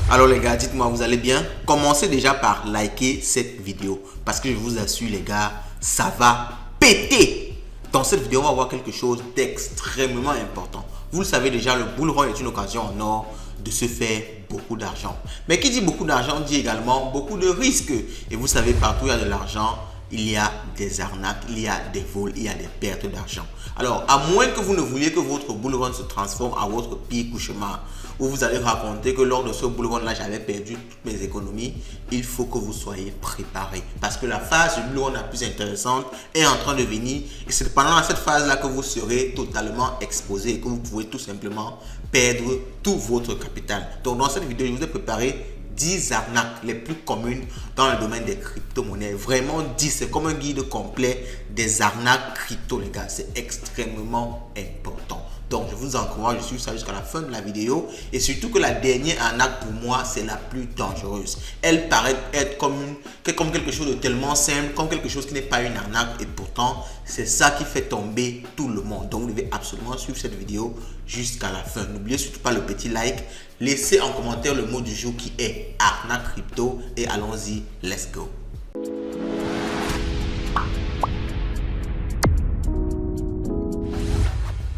Alors les gars, dites-moi, vous allez bien? Commencez déjà par liker cette vidéo parce que je vous assure les gars, ça va péter. Dans cette vidéo, on va voir quelque chose d'extrêmement important. Vous le savez déjà, le bull run est une occasion en or de se faire beaucoup d'argent. Mais qui dit beaucoup d'argent dit également beaucoup de risques. Et vous savez, partout où il y a de l'argent, il y a des arnaques, il y a des vols, il y a des pertes d'argent. Alors, à moins que vous ne vouliez que votre bull run se transforme à votre pire cauchemar, où vous allez raconter que lors de ce bull run là, j'avais perdu toutes mes économies, il faut que vous soyez préparé. Parce que la phase du bull run la plus intéressante est en train de venir. Et c'est pendant cette phase là que vous serez totalement exposé et que vous pouvez tout simplement perdre tout votre capital. Donc, dans cette vidéo, je vous ai préparé 10 arnaques les plus communes dans le domaine des crypto-monnaies. Vraiment 10, c'est comme un guide complet des arnaques crypto, les gars. C'est extrêmement important. Donc, je vous encourage à suivre ça jusqu'à la fin de la vidéo. Et surtout que la dernière arnaque, pour moi, c'est la plus dangereuse. Elle paraît être comme quelque chose de tellement simple, comme quelque chose qui n'est pas une arnaque. Et pourtant, c'est ça qui fait tomber tout le monde. Donc, vous devez absolument suivre cette vidéo jusqu'à la fin. N'oubliez surtout pas le petit like. Laissez en commentaire le mot du jour qui est arnaque crypto. Et allons-y, let's go.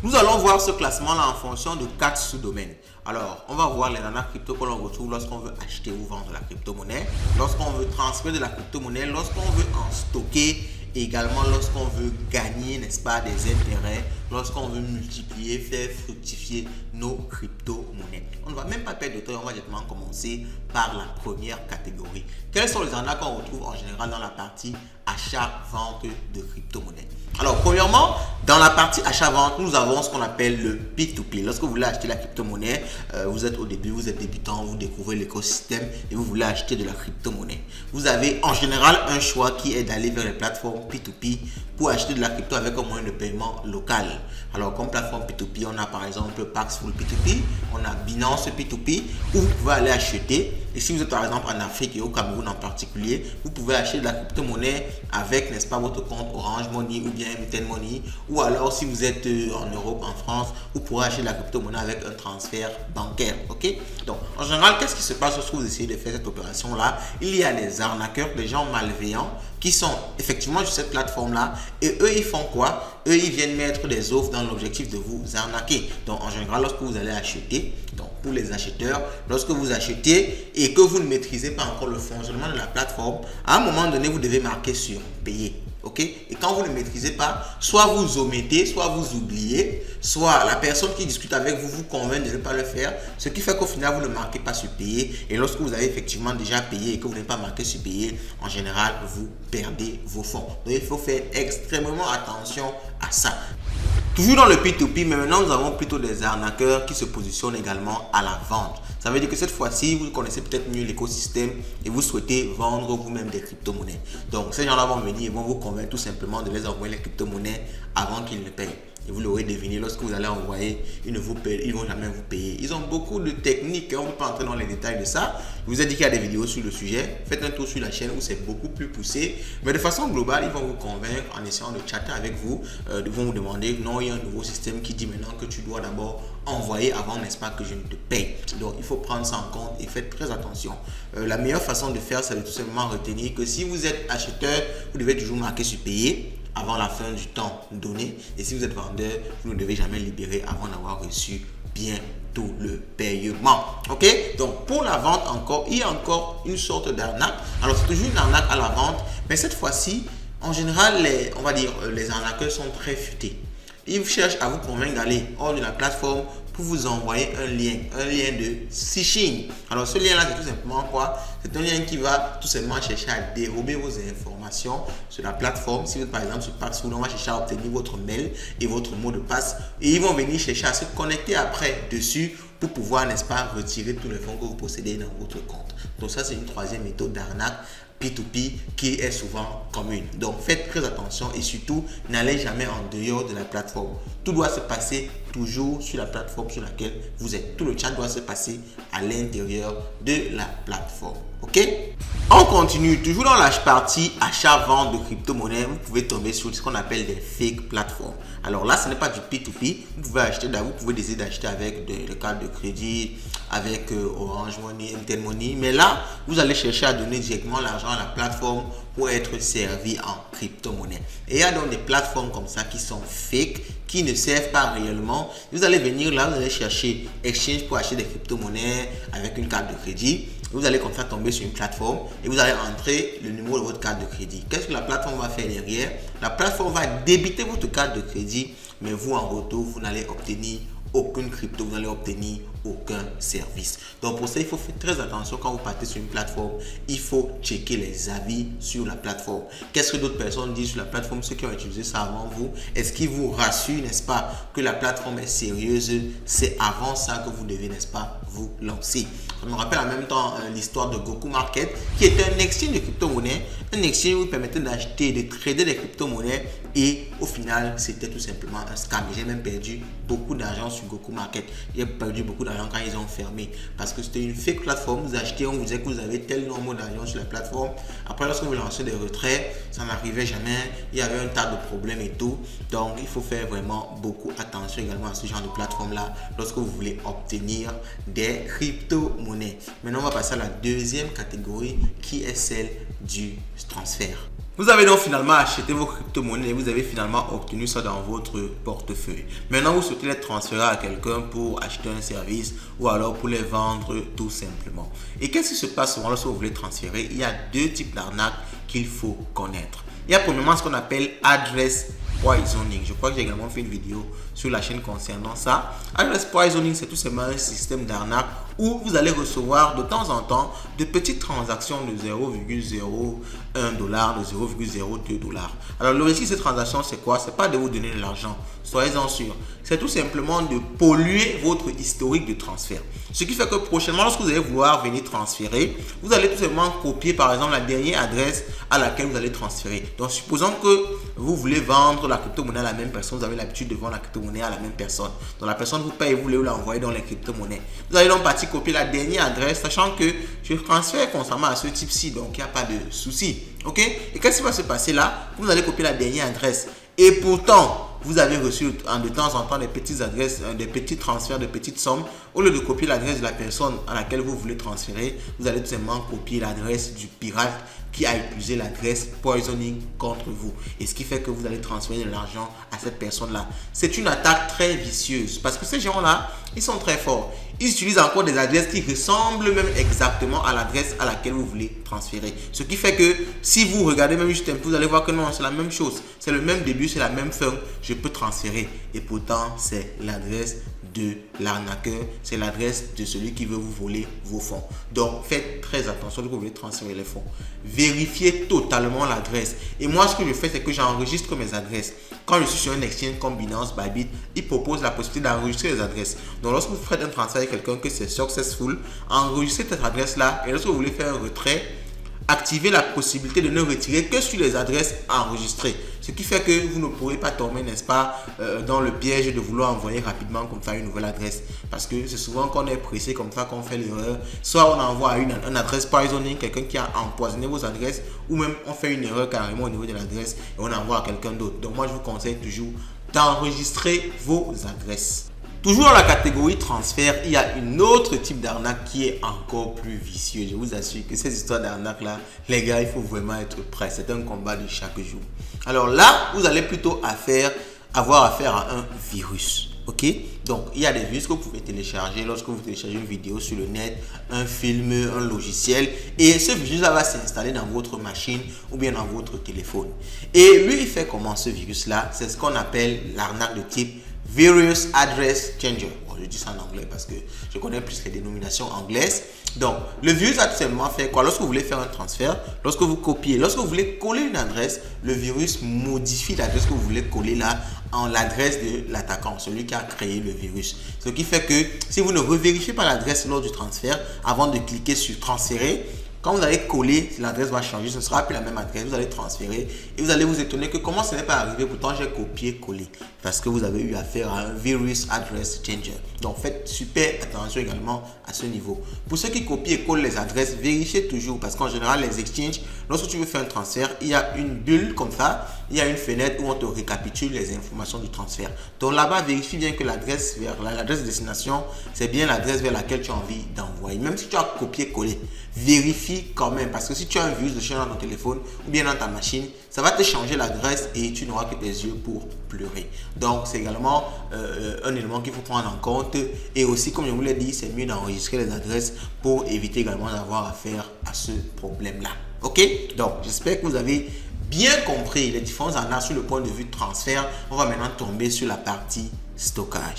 Nous allons voir ce classement-là en fonction de 4 sous-domaines. Alors, on va voir les arnaques crypto que l'on retrouve lorsqu'on veut acheter ou vendre de la crypto-monnaie, lorsqu'on veut transférer de la crypto-monnaie, lorsqu'on veut en stocker, et également lorsqu'on veut gagner, n'est-ce pas, des intérêts, lorsqu'on veut multiplier, faire fructifier nos crypto-monnaies. On ne va même pas perdre de temps, on va directement commencer par la première catégorie. Quelles sont les arnaques qu'on retrouve en général dans la partie achat-vente de crypto-monnaies? Alors, premièrement, dans la partie achat-vente, nous avons ce qu'on appelle le P2P. Lorsque vous voulez acheter la crypto-monnaie, vous êtes au début, vous êtes débutant, vous découvrez l'écosystème et vous voulez acheter de la crypto-monnaie. Vous avez en général un choix qui est d'aller vers les plateformes P2P pour acheter de la crypto avec un moyen de paiement local. Alors, comme plateforme P2P, on a par exemple Paxful P2P, on a Binance P2P, où vous pouvez aller acheter. Et si vous êtes par exemple en Afrique et au Cameroun en particulier, vous pouvez acheter de la crypto-monnaie avec, n'est-ce pas, votre compte Orange Money ou bien MTN Money. Ou alors, si vous êtes en Europe, en France, vous pourrez acheter de la crypto-monnaie avec un transfert bancaire. Ok? Donc, en général, qu'est-ce qui se passe lorsque vous essayez de faire cette opération-là? Il y a des arnaqueurs, des gens malveillants qui sont effectivement sur cette plateforme-là. Et eux, ils font quoi? Eux, ils viennent mettre des offres dans l'objectif de vous arnaquer. Donc, en général, lorsque vous allez acheter, donc pour les acheteurs, lorsque vous achetez et que vous ne maîtrisez pas encore le fonctionnement de la plateforme, à un moment donné, vous devez marquer sur payer. Ok? Et quand vous ne maîtrisez pas, soit vous omettez, soit vous oubliez, soit la personne qui discute avec vous vous convainc de ne pas le faire, ce qui fait qu'au final, vous ne marquez pas sur payer. Et lorsque vous avez effectivement déjà payé et que vous n'avez pas marqué sur payer, en général, vous perdez vos fonds. Donc, il faut faire extrêmement attention à ça. Toujours dans le P2P, mais maintenant nous avons plutôt des arnaqueurs qui se positionnent également à la vente. Ça veut dire que cette fois-ci, vous connaissez peut-être mieux l'écosystème et vous souhaitez vendre vous-même des crypto-monnaies. Donc ces gens-là vont venir et vont vous convaincre tout simplement de les envoyer les crypto-monnaies avant qu'ils ne payent. Et vous l'aurez deviné, lorsque vous allez envoyer, ils ne vont jamais vous payer. Ils ont beaucoup de techniques, on ne peut pas entrer dans les détails de ça. Je vous ai dit qu'il y a des vidéos sur le sujet. Faites un tour sur la chaîne où c'est beaucoup plus poussé. Mais de façon globale, ils vont vous convaincre en essayant de chatter avec vous. Ils vont vous demander, non, il y a un nouveau système qui dit maintenant que tu dois d'abord envoyer avant, n'est-ce pas, que je ne te paye. Donc, il faut prendre ça en compte et faites très attention. La meilleure façon de faire, c'est de tout simplement retenir que si vous êtes acheteur, vous devez toujours marquer sur payer avant la fin du temps donné. Et si vous êtes vendeur, vous ne devez jamais libérer avant d'avoir reçu bien tout le paiement. Ok? Donc, pour la vente encore, il y a encore une sorte d'arnaque. Alors, c'est toujours une arnaque à la vente, mais cette fois-ci, en général, on va dire, les arnaqueurs sont très futés. Ils cherchent à vous convaincre d'aller hors de la plateforme pour vous envoyer un lien de phishing. Alors, ce lien-là, c'est tout simplement quoi? C'est un lien qui va tout simplement chercher à dérober vos informations sur la plateforme. Si vous êtes par exemple sur Paxful, on va chercher à obtenir votre mail et votre mot de passe. Et ils vont venir chercher à se connecter après dessus pour pouvoir, n'est-ce pas, retirer tous les fonds que vous possédez dans votre compte. Donc ça, c'est une troisième méthode d'arnaque P2P qui est souvent commune. Donc faites très attention et surtout n'allez jamais en dehors de la plateforme. Tout doit se passer toujours sur la plateforme sur laquelle vous êtes. Tout le chat doit se passer à l'intérieur de la plateforme. Ok? On continue toujours dans la partie achat-vente de crypto-monnaie. Vous pouvez tomber sur ce qu'on appelle des fake plateformes. Alors là, ce n'est pas du P2P. Vous pouvez acheter, vous pouvez décider d'acheter avec des cartes de crédit, avec Orange Money, MTN Money. Mais là, vous allez chercher à donner directement l'argent à la plateforme pour être servi en crypto-monnaie. Et il y a donc des plateformes comme ça qui sont fake, qui ne servent pas réellement. Vous allez venir là, vous allez chercher Exchange pour acheter des crypto-monnaies avec une carte de crédit. Vous allez comme ça tomber sur une plateforme et vous allez entrer le numéro de votre carte de crédit. Qu'est-ce que la plateforme va faire derrière? La plateforme va débiter votre carte de crédit, mais vous en retour, vous n'allez obtenir aucune crypto, vous n'allez obtenir aucun service. Donc pour ça, il faut faire très attention quand vous partez sur une plateforme. Il faut checker les avis sur la plateforme. Qu'est-ce que d'autres personnes disent sur la plateforme, ceux qui ont utilisé ça avant vous? Est-ce qu'ils vous rassurent, n'est-ce pas, que la plateforme est sérieuse? C'est avant ça que vous devez, n'est-ce pas, vous lancer. Ça me rappelle en même temps l'histoire de Goku Market, qui était un exchange de crypto-monnaies. Un exchange où vous permettait d'acheter, de trader des crypto-monnaies et au final, c'était tout simplement un scam. J'ai même perdu beaucoup d'argent sur Goku Market. J'ai perdu beaucoup d'argent quand ils ont fermé parce que c'était une fake plateforme. Vous achetez, on vous disait que vous avez tel nombre d'argent sur la plateforme. Après, lorsque vous lancez des retraits, ça n'arrivait jamais. Il y avait un tas de problèmes et tout. Donc, il faut faire vraiment beaucoup attention également à ce genre de plateforme-là lorsque vous voulez obtenir des crypto-monnaies. Maintenant, on va passer à la deuxième catégorie qui est celle du transfert. Vous avez donc finalement acheté vos crypto-monnaies et vous avez finalement obtenu ça dans votre portefeuille. Maintenant, vous souhaitez les transférer à quelqu'un pour acheter un service ou alors pour les vendre tout simplement. Et qu'est-ce qui se passe souvent lorsque vous voulez transférer? Il y a deux types d'arnaques qu'il faut connaître. Il y a premièrement ce qu'on appelle address poisoning. Je crois que j'ai également fait une vidéo sur la chaîne concernant ça. Address poisoning, c'est tout simplement un système d'arnaque où vous allez recevoir de temps en temps de petites transactions de 0,01$, de 0,02$. Alors l'objectif de cette transaction, c'est quoi? C'est pas de vous donner de l'argent, soyez-en sûrs. C'est tout simplement de polluer votre historique de transfert. Ce qui fait que prochainement, lorsque vous allez vouloir venir transférer, vous allez tout simplement copier par exemple la dernière adresse à laquelle vous allez transférer. Donc supposons que vous voulez vendre la crypto-monnaie à la même personne, vous avez l'habitude de vendre la crypto-monnaie à la même personne. Donc la personne vous paye et vous voulez l'envoyer dans les crypto-monnaies. Vous allez donc partir copier la dernière adresse, sachant que je transfère constamment à ce type-ci, donc il n'y a pas de souci. Ok? Et qu'est-ce qui va se passer là? Vous allez copier la dernière adresse. Et pourtant, vous avez reçu de temps en temps des petites adresses, des petits transferts de petites sommes. Au lieu de copier l'adresse de la personne à laquelle vous voulez transférer, vous allez tout simplement copier l'adresse du pirate qui a utilisé l'adresse poisoning contre vous. Et ce qui fait que vous allez transférer de l'argent à cette personne-là. C'est une attaque très vicieuse parce que ces gens-là, ils sont très forts. Ils utilisent encore des adresses qui ressemblent même exactement à l'adresse à laquelle vous voulez transférer. Ce qui fait que si vous regardez même juste un peu, vous allez voir que non, c'est la même chose. C'est le même début, c'est la même fin. Je peux transférer. Et pourtant, c'est l'adresse de l'arnaqueur, c'est l'adresse de celui qui veut vous voler vos fonds. Donc, faites très attention quand vous voulez transférer les fonds. Vérifiez totalement l'adresse. Et moi, ce que je fais, c'est que j'enregistre mes adresses. Quand je suis sur un exchange comme Binance, Bybit, il propose la possibilité d'enregistrer les adresses. Donc, lorsque vous faites un transfert avec quelqu'un que c'est successful, enregistrez cette adresse-là. Et lorsque vous voulez faire un retrait, activez la possibilité de ne retirer que sur les adresses enregistrées. Ce qui fait que vous ne pourrez pas tomber, n'est-ce pas, dans le piège de vouloir envoyer rapidement comme ça une nouvelle adresse. Parce que c'est souvent qu'on est pressé comme ça qu'on fait l'erreur. Soit on envoie à une adresse poisoning, quelqu'un qui a empoisonné vos adresses, ou même on fait une erreur carrément au niveau de l'adresse et on envoie à quelqu'un d'autre. Donc moi je vous conseille toujours d'enregistrer vos adresses. Toujours dans la catégorie transfert, il y a une autre type d'arnaque qui est encore plus vicieux. Je vous assure que ces histoires d'arnaque là, les gars, il faut vraiment être prêt. C'est un combat de chaque jour. Alors là, vous allez plutôt avoir affaire à un virus. Ok? Donc, il y a des virus que vous pouvez télécharger lorsque vous téléchargez une vidéo sur le net, un film, un logiciel. Et ce virus là va s'installer dans votre machine ou bien dans votre téléphone. Et lui, il fait comment ce virus là? C'est ce qu'on appelle l'arnaque de type Virus Address Changer. Bon, je dis ça en anglais parce que je connais plus les dénominations anglaises. Donc, le virus a tout simplement fait quoi? Lorsque vous voulez faire un transfert, lorsque vous copiez, lorsque vous voulez coller une adresse, le virus modifie l'adresse que vous voulez coller là en l'adresse de l'attaquant, celui qui a créé le virus. Ce qui fait que si vous ne revérifiez pas l'adresse lors du transfert, avant de cliquer sur transférer, Quand vous allez coller, l'adresse va changer, ce ne sera plus la même adresse, vous allez transférer et vous allez vous étonner que comment ce n'est pas arrivé, pourtant j'ai copié-collé parce que vous avez eu affaire à un virus address changer. Donc faites super attention également à ce niveau. Pour ceux qui copient et collent les adresses, vérifiez toujours parce qu'en général les exchanges, lorsque tu veux faire un transfert, il y a une bulle comme ça, il y a une fenêtre où on te récapitule les informations du transfert. Donc là-bas, vérifie bien que l'adresse vers l'adresse destination, c'est bien l'adresse vers laquelle tu as envie d'envoyer. Même si tu as copié-collé, vérifie quand même parce que si tu as un virus de chien dans ton téléphone ou bien dans ta machine, ça va te changer l'adresse et tu n'auras que tes yeux pour pleurer. Donc c'est également un élément qu'il faut prendre en compte et aussi comme je vous l'ai dit, c'est mieux d'enregistrer les adresses pour éviter également d'avoir affaire à ce problème-là. Ok? Donc j'espère que vous avez bien compris les différents arnaques sur le point de vue transfert. On va maintenant tomber sur la partie stockage.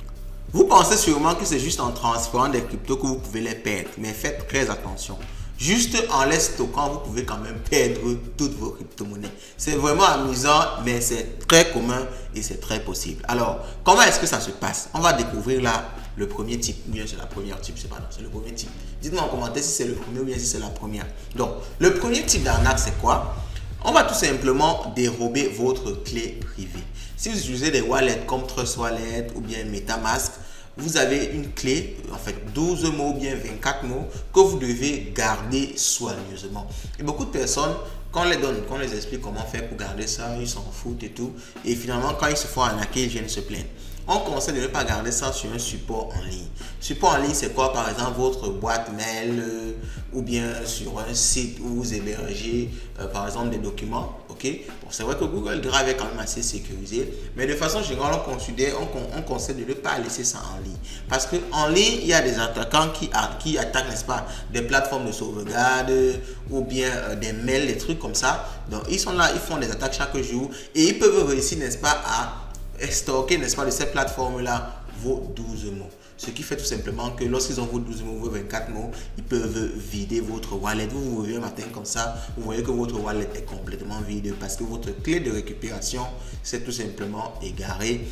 Vous pensez sûrement que c'est juste en transférant des cryptos que vous pouvez les perdre, mais faites très attention. Juste en les stockant, vous pouvez quand même perdre toutes vos crypto-monnaies. C'est vraiment amusant, mais c'est très commun et c'est très possible. Alors, comment est-ce que ça se passe? On va découvrir là le premier type, ou bien c'est la première type, je sais pas, non, c'est le premier type. Dites-moi en commentaire si c'est le premier ou bien si c'est la première. Donc, le premier type d'arnaque, c'est quoi? On va tout simplement dérober votre clé privée. Si vous utilisez des wallets comme Trust Wallet ou bien MetaMask, vous avez une clé, en fait 12 mots ou bien 24 mots que vous devez garder soigneusement. Et beaucoup de personnes, quand on les donne, quand on les explique comment faire pour garder ça, ils s'en foutent et tout. Et finalement, quand ils se font arnaquer, ils viennent se plaindre. On conseille de ne pas garder ça sur un support en ligne. Support en ligne, c'est quoi? Par exemple, votre boîte mail ou bien sur un site où vous hébergez, par exemple, des documents. Ok, bon, c'est vrai que Google Drive est quand même assez sécurisé, mais de façon générale, on conseille de ne pas laisser ça en ligne. Parce qu'en ligne, il y a des attaquants qui attaquent, n'est-ce pas, des plateformes de sauvegarde ou bien des mails, des trucs comme ça. Donc, ils sont là, ils font des attaques chaque jour et ils peuvent réussir, n'est-ce pas, à stocker, n'est-ce pas, de ces plateformes-là, vos 12 mots. Ce qui fait tout simplement que lorsqu'ils ont vos 12 mots, vos 24 mots, ils peuvent vider votre wallet. Vous vous réveillez un matin comme ça, vous voyez que votre wallet est complètement vide parce que votre clé de récupération s'est tout simplement égarée,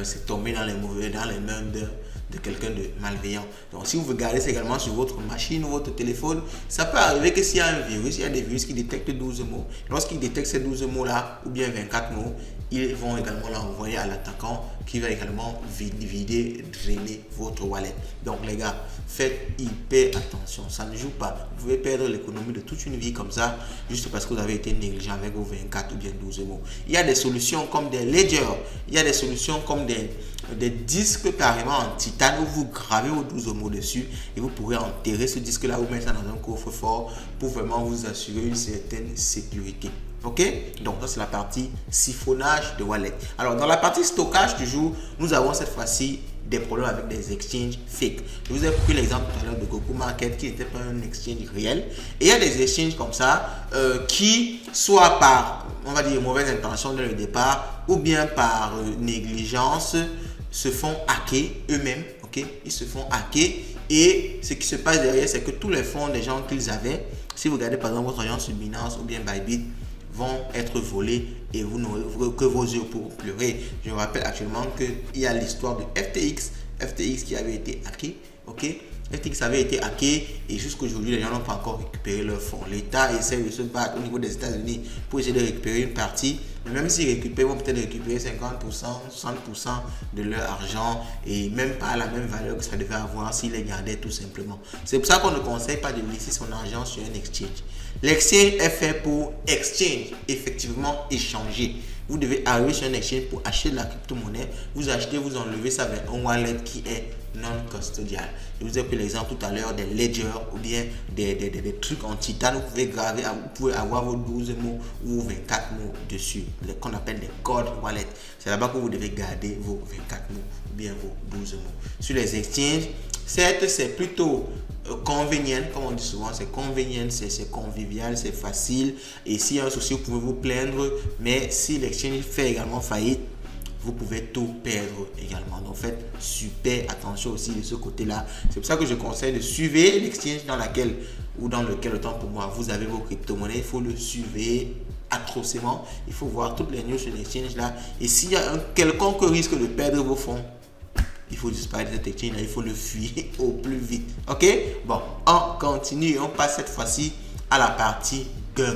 c'est tombé dans les mains de quelqu'un de malveillant. Donc si vous regardez c'est également sur votre machine ou votre téléphone, ça peut arriver que s'il y a un virus, il y a des virus qui détectent 12 mots. Lorsqu'ils détectent ces 12 mots-là, ou bien 24 mots, ils vont également l'envoyer à l'attaquant qui va également vider, drainer votre wallet. Donc les gars, faites hyper attention, ça ne joue pas. Vous pouvez perdre l'économie de toute une vie comme ça, juste parce que vous avez été négligent avec vos 24 ou bien 12 mots. Il y a des solutions comme des ledgers, il y a des solutions comme des disques carrément en titane où vous gravez vos 12 mots dessus et vous pourrez enterrer ce disque là ou mettre ça dans un coffre-fort pour vraiment vous assurer une certaine sécurité. Ok, donc ça c'est la partie siphonnage de wallet. Alors dans la partie stockage toujours, nous avons cette fois-ci des problèmes avec des exchanges fake. Je vous ai pris l'exemple tout à l'heure de Goku Market qui n'était pas un exchange réel. Et il y a des exchanges comme ça qui, soit par, on va dire, mauvaise intention dès le départ, ou bien par négligence, se font hacker eux-mêmes. Ok, ils se font hacker et ce qui se passe derrière, c'est que tous les fonds des gens qu'ils avaient, si vous regardez par exemple votre agence sur Binance ou bien Bybit, vont être volés et vous n'aurez que vos yeux pour pleurer. Je me rappelle actuellement qu'il y a l'histoire de FTX qui avait été hacké. Ok, FTX avait été hacké et jusqu'aujourd'hui les gens n'ont pas encore récupéré leurs fonds. L'État essaie de se battre au niveau des États-Unis pour essayer de récupérer une partie. Mais même s'ils récupèrent, ils vont peut-être récupérer 50%, 60% de leur argent et même pas la même valeur que ça devait avoir s'ils les gardaient tout simplement. C'est pour ça qu'on ne conseille pas de laisser son argent sur un exchange. L'exchange est fait pour exchange, effectivement échanger. Vous devez arriver sur un exchange pour acheter de la crypto-monnaie. Vous achetez, vous enlevez ça vers un wallet qui est non-custodial. Je vous ai pris l'exemple tout à l'heure des ledgers ou bien des trucs en titane. Vous pouvez graver, vous pouvez avoir vos 12 mots ou 24 mots dessus, qu'on appelle des code wallets. C'est là-bas que vous devez garder vos 24 mots ou bien vos 12 mots. Sur les exchanges, certes, c'est plutôt convenient, comme on dit souvent, c'est convenient, c'est convivial, c'est facile. Et s'il y a un souci, vous pouvez vous plaindre. Mais si l'exchange fait également faillite, vous pouvez tout perdre également. Donc faites super attention aussi de ce côté-là. C'est pour ça que je conseille de suivre l'exchange dans laquelle ou dans lequel, autant pour moi, vous avez vos crypto-monnaies. Il faut le suivre atrocement. Il faut voir toutes les news sur l'exchange là. Et s'il y a un quelconque risque de perdre vos fonds, il faut disparaître de cet exchange là, il faut le fuir au plus vite. Ok, bon, on continue, on passe cette fois-ci à la partie gain.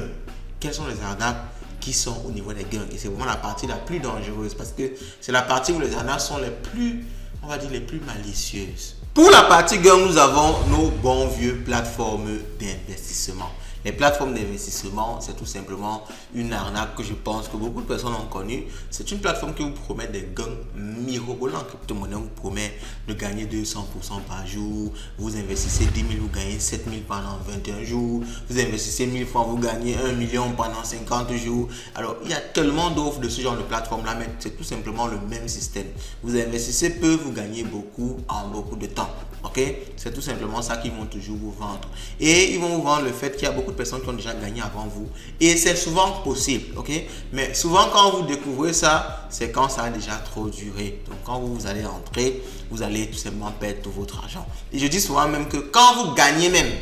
Quelles sont les arnaques qui sont au niveau des gains? Et c'est vraiment la partie la plus dangereuse parce que c'est la partie où les arnaques sont les plus, on va dire, les plus malicieuses. Pour la partie gain, nous avons nos bons vieux plateformes d'investissement. Les plateformes d'investissement, c'est tout simplement une arnaque que je pense que beaucoup de personnes ont connue. C'est une plateforme qui vous promet des gains mirobolants en crypto-monnaie. Vous promet de gagner 200% par jour. Vous investissez 10 000, vous gagnez 7 000 pendant 21 jours. Vous investissez 1000 francs, vous gagnez 1 million pendant 50 jours. Alors, il y a tellement d'offres de ce genre de plateforme-là, mais c'est tout simplement le même système. Vous investissez peu, vous gagnez beaucoup en beaucoup de temps. Ok, c'est tout simplement ça qu'ils vont toujours vous vendre. Et ils vont vous vendre le fait qu'il y a beaucoup de personnes qui ont déjà gagné avant vous. Et c'est souvent possible, ok. Mais souvent quand vous découvrez ça, c'est quand ça a déjà trop duré. Donc quand vous allez entrer, vous allez tout simplement perdre tout votre argent. Et je dis souvent même que quand vous gagnez même,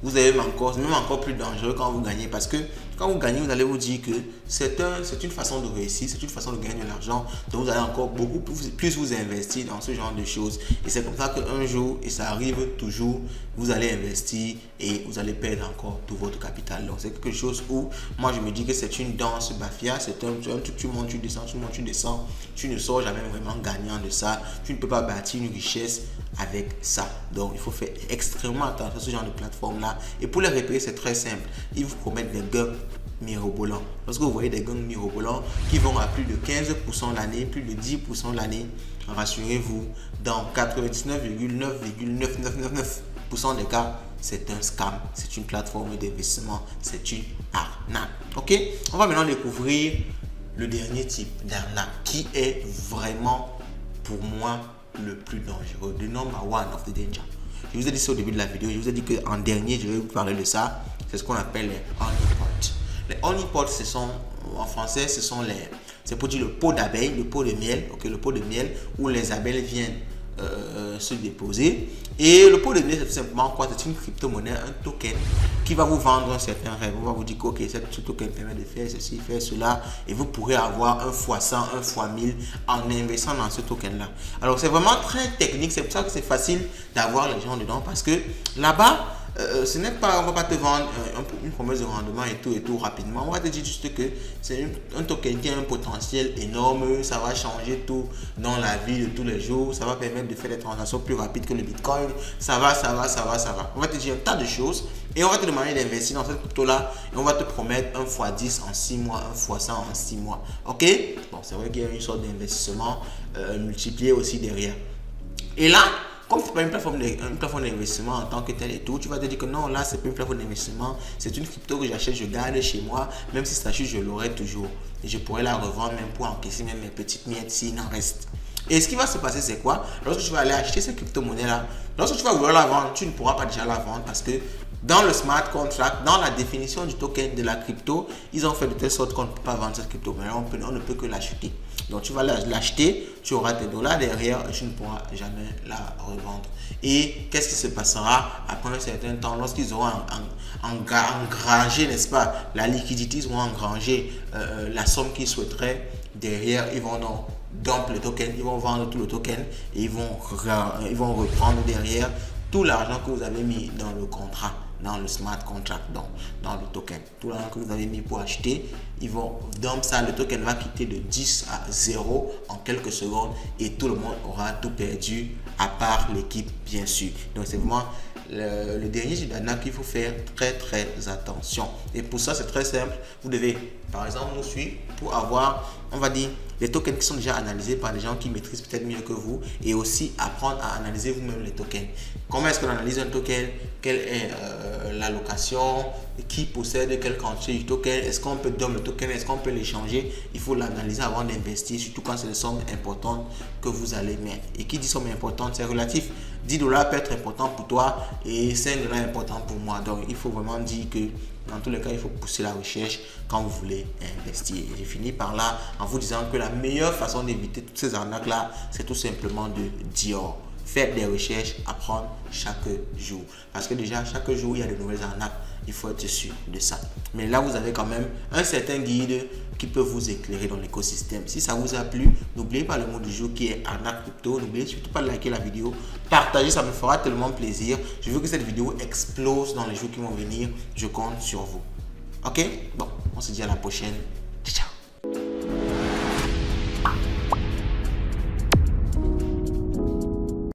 vous avez même encore plus dangereux quand vous gagnez, parce que quand vous gagnez, vous allez vous dire que c'est une façon de réussir, c'est une façon de gagner de l'argent. Donc vous allez encore beaucoup plus vous investir dans ce genre de choses. Et c'est comme ça qu'un jour, et ça arrive toujours, vous allez investir et vous allez perdre encore tout votre capital. Donc c'est quelque chose où moi je me dis que c'est une danse mafia, c'est un truc, tu montes, tu descends, tu montes, tu descends, tu ne sors jamais vraiment gagnant de ça. Tu ne peux pas bâtir une richesse avec ça. Donc il faut faire extrêmement attention à ce genre de plateforme là. Et pour les repérer, c'est très simple. Ils vous promettent des gains mirobolants. Lorsque vous voyez des gains mirobolants qui vont à plus de 15% l'année, plus de 10% l'année, rassurez-vous, dans 99,99999% des cas, c'est un scam, c'est une plateforme d'investissement, c'est une arnaque. Ok, on va maintenant découvrir le dernier type d'arnaque qui est vraiment pour moi le plus dangereux, the number one of the danger. Je vous ai dit ça au début de la vidéo, je vous ai dit qu'en dernier, je vais vous parler de ça. C'est ce qu'on appelle les honeypots. Les honeypots, ce sont, en français, c'est pour dire le pot d'abeille, le pot de miel, ok, le pot de miel où les abeilles viennent se déposer. Et le pot de miel, c'est tout simplement quoi? C'est une crypto-monnaie, un token qui va vous vendre un certain rêve. On va vous dire que ok, ce token permet de faire ceci, faire cela, et vous pourrez avoir un fois 100, un fois 1000 en investissant dans ce token-là. Alors, c'est vraiment très technique. C'est pour ça que c'est facile d'avoir les gens dedans, parce que là-bas, ce n'est pas, on va pas te vendre une promesse de rendement et tout rapidement. On va te dire juste que c'est un token qui a un potentiel énorme, ça va changer tout dans la vie de tous les jours, ça va permettre de faire des transactions plus rapides que le Bitcoin, ça va. On va te dire un tas de choses et on va te demander d'investir dans cette crypto-là et on va te promettre 1 fois 10 en 6 mois, 1 fois 100 en 6 mois. Ok? Bon, c'est vrai qu'il y a une sorte d'investissement multiplié aussi derrière. Et là, comme ce n'est pas une plateforme d'investissement en tant que tel et tout, tu vas te dire que non, là, c'est pas une plateforme d'investissement, c'est une crypto que j'achète, je garde chez moi, même si ça chute, je l'aurai toujours. Et je pourrais la revendre même pour encaisser même mes petites miettes s'il en reste. Et ce qui va se passer, c'est quoi? Lorsque tu vas aller acheter cette crypto-monnaie-là, lorsque tu vas vouloir la vendre, tu ne pourras pas déjà la vendre parce que dans le smart contract, dans la définition du token de la crypto, ils ont fait de telle sorte qu'on ne peut pas vendre cette crypto, mais on ne peut que l'acheter. Donc tu vas l'acheter, tu auras tes dollars derrière et tu ne pourras jamais la revendre. Et qu'est-ce qui se passera après un certain temps lorsqu'ils auront engrangé, n'est-ce pas, la liquidité, ils auront engrangé la somme qu'ils souhaiteraient derrière, ils vont donc dump le token, ils vont vendre tout le token et ils vont reprendre derrière tout l'argent que vous avez mis dans le contrat, dans le smart contract, donc dans le token. Tout l'argent que vous avez mis pour acheter, ils vont dump ça, le token va quitter de 10 à 0 en quelques secondes et tout le monde aura tout perdu à part l'équipe bien sûr. Donc c'est vraiment le dernier type d'arnaque qu'il faut faire très attention. Et pour ça c'est très simple, vous devez par exemple nous suivre pour avoir, on va dire, les tokens qui sont déjà analysés par des gens qui maîtrisent peut-être mieux que vous et aussi apprendre à analyser vous-même les tokens. Comment est-ce qu'on analyse un token? Quelle est l'allocation? Qui possède quelle quantité du token? Est-ce qu'on peut donner le token? Est-ce qu'on peut l'échanger? Il faut l'analyser avant d'investir, surtout quand c'est des sommes importantes que vous allez mettre. Et qui dit somme importante, c'est relatif. 10 dollars peut être important pour toi et 5 dollars important pour moi. Donc, il faut vraiment dire que dans tous les cas, il faut pousser la recherche quand vous voulez investir. Et j'ai fini par là en vous disant que la meilleure façon d'éviter toutes ces arnaques-là, c'est tout simplement de Dior. faire des recherches, apprendre chaque jour. Parce que déjà, chaque jour, il y a de nouvelles arnaques. Il faut être sûr de ça. Mais là, vous avez quand même un certain guide qui peut vous éclairer dans l'écosystème. Si ça vous a plu, n'oubliez pas le mot du jour qui est arnaque crypto. N'oubliez surtout pas de liker la vidéo. Partagez, ça me fera tellement plaisir. Je veux que cette vidéo explose dans les jours qui vont venir. Je compte sur vous. Ok? Bon, on se dit à la prochaine. Ciao.